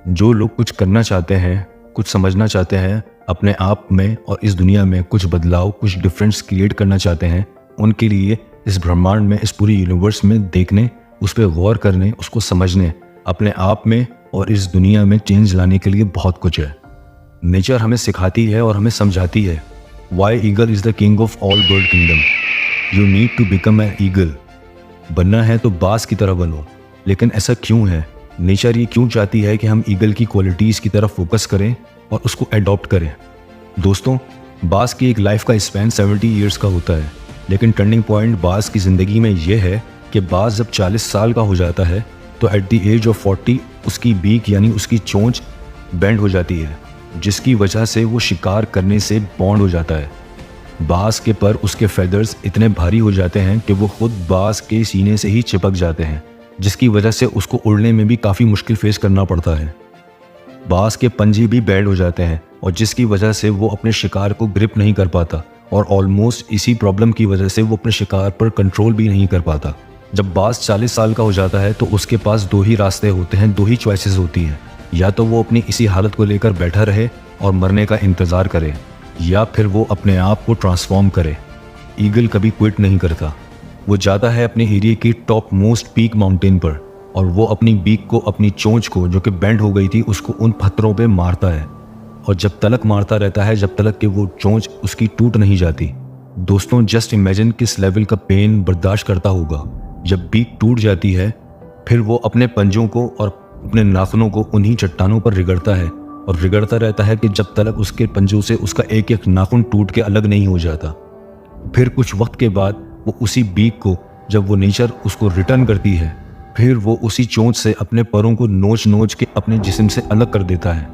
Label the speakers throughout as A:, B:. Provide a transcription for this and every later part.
A: जो लोग कुछ करना चाहते हैं, कुछ समझना चाहते हैं अपने आप में और इस दुनिया में कुछ बदलाव, कुछ डिफरेंस क्रिएट करना चाहते हैं, उनके लिए इस ब्रह्मांड में, इस पूरी यूनिवर्स में देखने, उस पर गौर करने, उसको समझने, अपने आप में और इस दुनिया में चेंज लाने के लिए बहुत कुछ है। नेचर हमें सिखाती है और हमें समझाती है, why eagle is the king of all bird kingdom. You need to become an eagle. बनना है तो बाज की तरह बनो। लेकिन ऐसा क्यों है? नेचर ये क्यों चाहती है कि हम ईगल की क्वालिटीज़ की तरफ फोकस करें और उसको एडॉप्ट करें? दोस्तों, बाज की एक लाइफ का स्पैन 70 ईयर्स का होता है, लेकिन टर्निंग पॉइंट बाज की ज़िंदगी में ये है कि बाज जब 40 साल का हो जाता है तो एट द एज ऑफ 40 उसकी बीक यानी उसकी चोंच बेंड हो जाती है, जिसकी वजह से वो शिकार करने से बॉन्ड हो जाता है। बाज के पर उसके फेदर्स इतने भारी हो जाते हैं कि वो खुद बाज के सीने से ही चिपक जाते हैं, जिसकी वजह से उसको उड़ने में भी काफ़ी मुश्किल फेस करना पड़ता है। बाज के पंजे भी बेंड हो जाते हैं और जिसकी वजह से वो अपने शिकार को ग्रिप नहीं कर पाता और ऑलमोस्ट इसी प्रॉब्लम की वजह से वो अपने शिकार पर कंट्रोल भी नहीं कर पाता। जब बाज 40 साल का हो जाता है तो उसके पास दो ही रास्ते होते हैं, दो ही चॉइसेस होती हैं। या तो वो अपनी इसी हालत को लेकर बैठा रहे और मरने का इंतज़ार करे, या फिर वो अपने आप को ट्रांसफॉर्म करे। ईगल कभी क्विट नहीं करता। वो जाता है अपने एरिया की टॉप मोस्ट पीक माउंटेन पर और वो अपनी बीक को, अपनी चोंच को जो कि बेंड हो गई थी, उसको उन पत्थरों पे मारता है और जब तलक मारता रहता है, जब तलक कि वो चोंच उसकी टूट नहीं जाती। दोस्तों, जस्ट इमेजिन किस लेवल का पेन बर्दाश्त करता होगा। जब बीक टूट जाती है फिर वो अपने पंजों को और अपने नाखूनों को उन्हीं चट्टानों पर रिगड़ता है और रिगड़ता रहता है कि जब तलक उसके पंजों से उसका एक एक नाखून टूट के अलग नहीं हो जाता। फिर कुछ वक्त के बाद वो उसी बीक को, जब वो नेचर उसको रिटर्न करती है, फिर वो उसी चोंच से अपने परों को नोच नोच के अपने जिस्म से अलग कर देता है।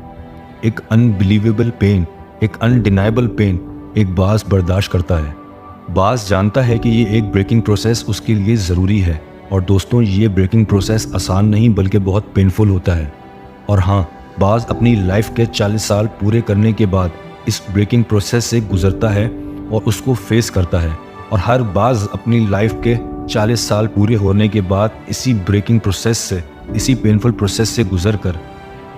A: एक अनबिलीवेबल पेन, एक अनडिनाइबल पेन एक बाज बर्दाश्त करता है। बाज जानता है कि ये एक ब्रेकिंग प्रोसेस उसके लिए ज़रूरी है और दोस्तों, ये ब्रेकिंग प्रोसेस आसान नहीं बल्कि बहुत पेनफुल होता है। और हाँ, बाज अपनी लाइफ के 40 साल पूरे करने के बाद इस ब्रेकिंग प्रोसेस से गुजरता है और उसको फेस करता है। और हर बाज अपनी लाइफ के 40 साल पूरे होने के बाद इसी ब्रेकिंग प्रोसेस से, इसी पेनफुल प्रोसेस से गुजर कर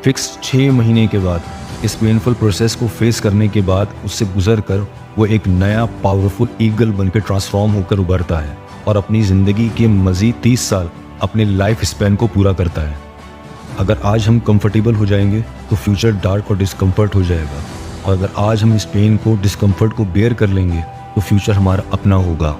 A: फिक्स 6 महीने के बाद, इस पेनफुल प्रोसेस को फेस करने के बाद, उससे गुजर कर वो एक नया पावरफुल ईगल बनकर ट्रांसफॉर्म होकर उभरता है और अपनी ज़िंदगी के मज़ीद 30 साल अपने लाइफ स्पैन को पूरा करता है। अगर आज हम कंफर्टेबल हो जाएंगे तो फ्यूचर डार्क और डिस्कम्फर्ट हो जाएगा, और अगर आज हम इस पेन को, डिस्कम्फर्ट को बेयर कर लेंगे तो फ्यूचर हमारा अपना होगा।